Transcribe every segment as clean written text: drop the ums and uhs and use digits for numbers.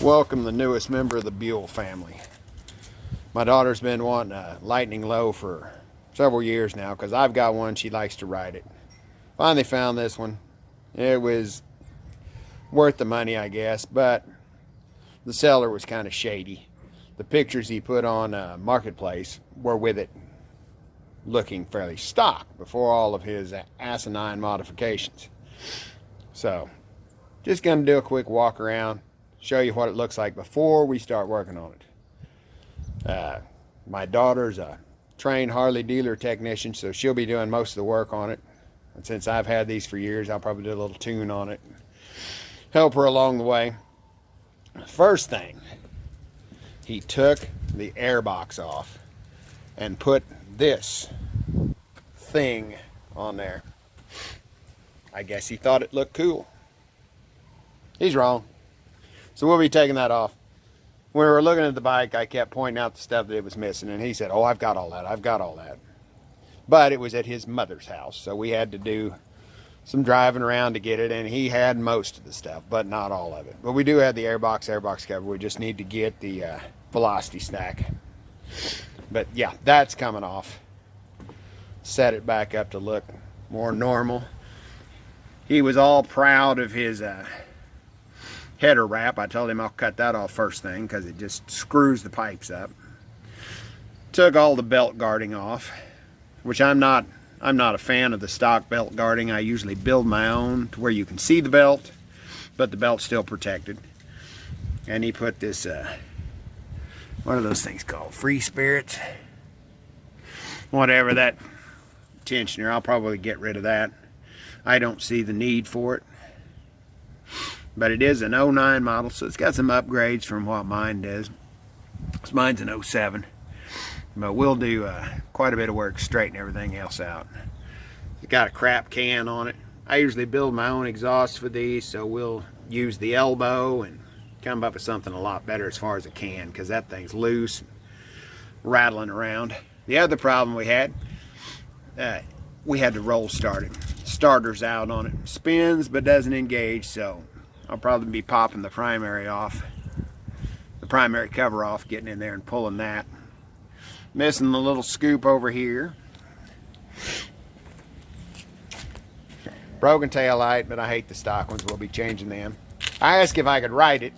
Welcome the newest member of the Buell family. My daughter's been wanting a lightning low for several years now because I've got one. She likes to ride it. Finally found this one. It was worth the money, I guess, but the seller was kind of shady. The pictures he put on Marketplace were with it looking fairly stock before all of his asinine modifications. So, just going to do a quick walk around, show you what it looks like before we start working on it. My daughter's a trained Harley dealer technician, so she'll be doing most of the work on it. And since I've had these for years, I'll probably do a little tune on it, help her along the way. First thing, he took the air box off and put this thing on there. I guess he thought it looked cool. He's wrong. So we'll be taking that off. When we were looking at the bike, I kept pointing out the stuff that it was missing, and he said, "Oh, I've got all that, I've got all that." But it was at his mother's house, so we had to do some driving around to get it, and he had most of the stuff, but not all of it. But we do have the airbox cover. We just need to get the velocity stack. But yeah, that's coming off. Set it back up to look more normal. He was all proud of his header wrap. I told him I'll cut that off first thing because it just screws the pipes up. Took all the belt guarding off, which I'm not a fan of the stock belt guarding. I usually build my own to where you can see the belt, but the belt's still protected. And he put this, what are those things called? Free spirits? Whatever, that tensioner. I'll probably get rid of that. I don't see the need for it. But it is an 09 model, so it's got some upgrades from what mine does. Mine's an 07. But we'll do quite a bit of work straightening everything else out. It's got a crap can on it. I usually build my own exhaust for these, so we'll use the elbow and come up with something a lot better as far as a can, because that thing's loose and rattling around. The other problem we had to roll start it. Starter's out on it. Spins but doesn't engage, so I'll probably be popping the primary cover off, getting in there and pulling that. Missing the little scoop over here. Broken tail light, but I hate the stock ones. We'll be changing them. I asked if I could ride it.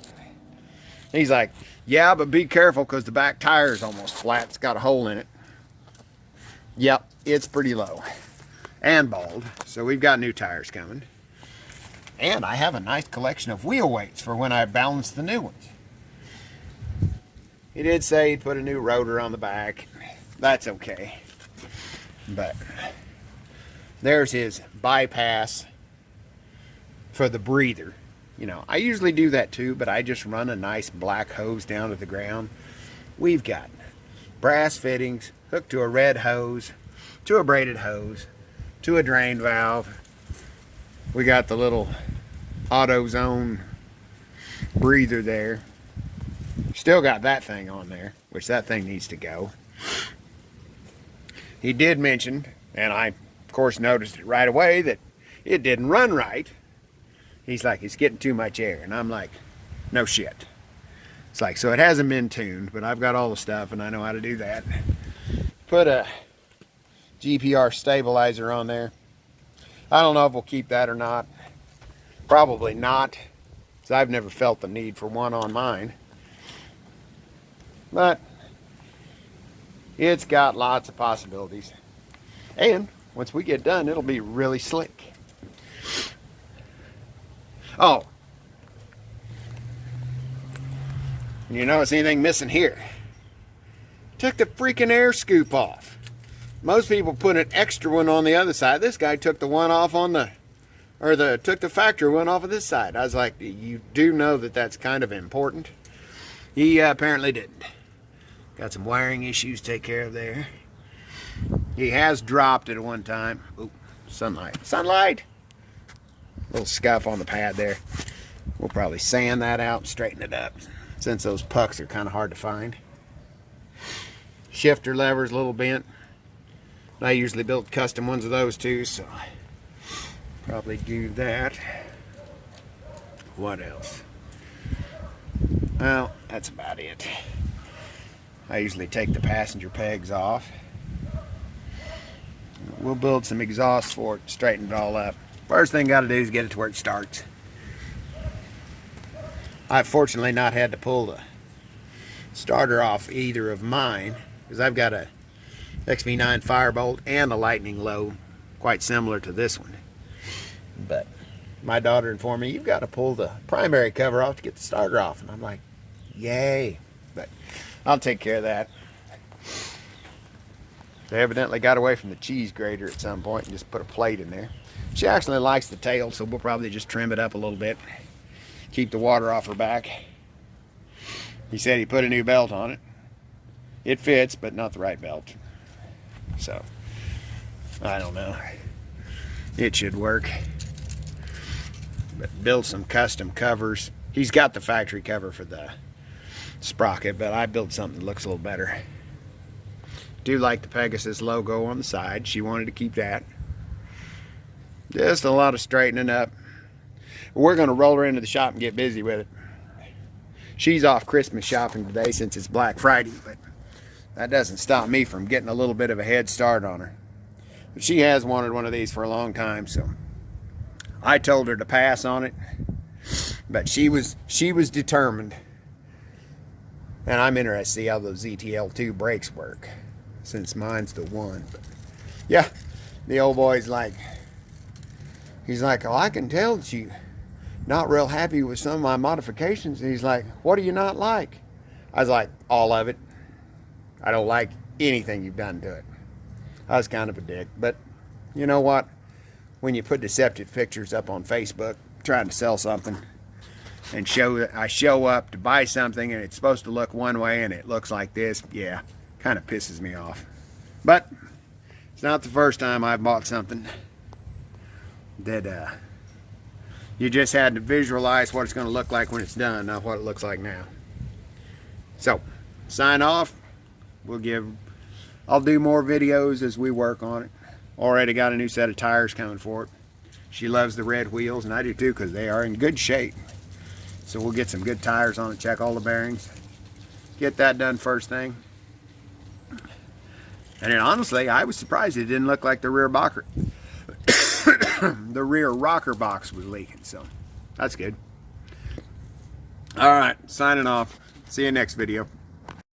He's like, "Yeah, but be careful because the back tire is almost flat. It's got a hole in it." Yep, it's pretty low and bald, so we've got new tires coming. And I have a nice collection of wheel weights for when I balance the new ones. He did say he'd put a new rotor on the back. That's okay. But there's his bypass for the breather. You know, I usually do that too, but I just run a nice black hose down to the ground. We've got brass fittings hooked to a red hose, to a braided hose, to a drain valve. We got the little AutoZone breather there. Still got that thing on there, which that thing needs to go. He did mention, and I of course noticed it right away, that it didn't run right. He's like, "It's getting too much air." And I'm like, "No shit." It's like, so it hasn't been tuned, but I've got all the stuff and I know how to do that. Put a GPR stabilizer on there. I don't know if we'll keep that or not. Probably not, because I've never felt the need for one on mine. But it's got lots of possibilities. And once we get done, it'll be really slick. Oh, you notice anything missing here? Took the freaking air scoop off. Most people put an extra one on the other side. This guy took the one off on took the factory one off of this side. I was like, you do know that that's kind of important. He apparently didn't. Got some wiring issues to take care of there. He has dropped it at one time. Ooh, sunlight. Sunlight! Little scuff on the pad there. We'll probably sand that out and straighten it up, since those pucks are kind of hard to find. Shifter lever's a little bent. I usually build custom ones of those too, so probably do that. What else? Well, that's about it. I usually take the passenger pegs off. We'll build some exhaust for it, straighten it all up. First thing got to do is get it to where it starts. I've fortunately not had to pull the starter off either of mine, because I've got a XB9 Firebolt and a Lightning Low quite similar to this one. But my daughter informed me, you've got to pull the primary cover off to get the starter off. And I'm like, yay. But I'll take care of that. They evidently got away from the cheese grater at some point and just put a plate in there. She actually likes the tail, so we'll probably just trim it up a little bit. Keep the water off her back. He said he put a new belt on it. It fits, but not the right belt. So, I don't know. It should work. But build some custom covers. He's got the factory cover for the sprocket, but I built something that looks a little better. Do like the Pegasus logo on the side. She wanted to keep that. Just a lot of straightening up. We're going to roll her into the shop and get busy with it. She's off Christmas shopping today since it's Black Friday, but that doesn't stop me from getting a little bit of a head start on her. But she has wanted one of these for a long time, so I told her to pass on it, but she was determined. And I'm interested to see how those ZTL2 brakes work, since mine's the one. But yeah, the old boy's like, he's like, oh, I can tell that you not real happy with some of my modifications. And he's like, what do you not like? I was like, all of it. I don't like anything you've done to it. I was kind of a dick, but you know what? When you put deceptive pictures up on Facebook trying to sell something, and I show up to buy something and it's supposed to look one way and it looks like this, yeah, kind of pisses me off. But it's not the first time I've bought something that you just had to visualize what it's going to look like when it's done, not what it looks like now. So, sign off. I'll do more videos as we work on it. Already got a new set of tires coming for it. She loves the red wheels, and I do too, because they are in good shape. So we'll get some good tires on it, check all the bearings, get that done first thing. And then honestly, I was surprised it didn't look like the rear rocker the rear rocker box was leaking, so that's good. All right, signing off. See you next video.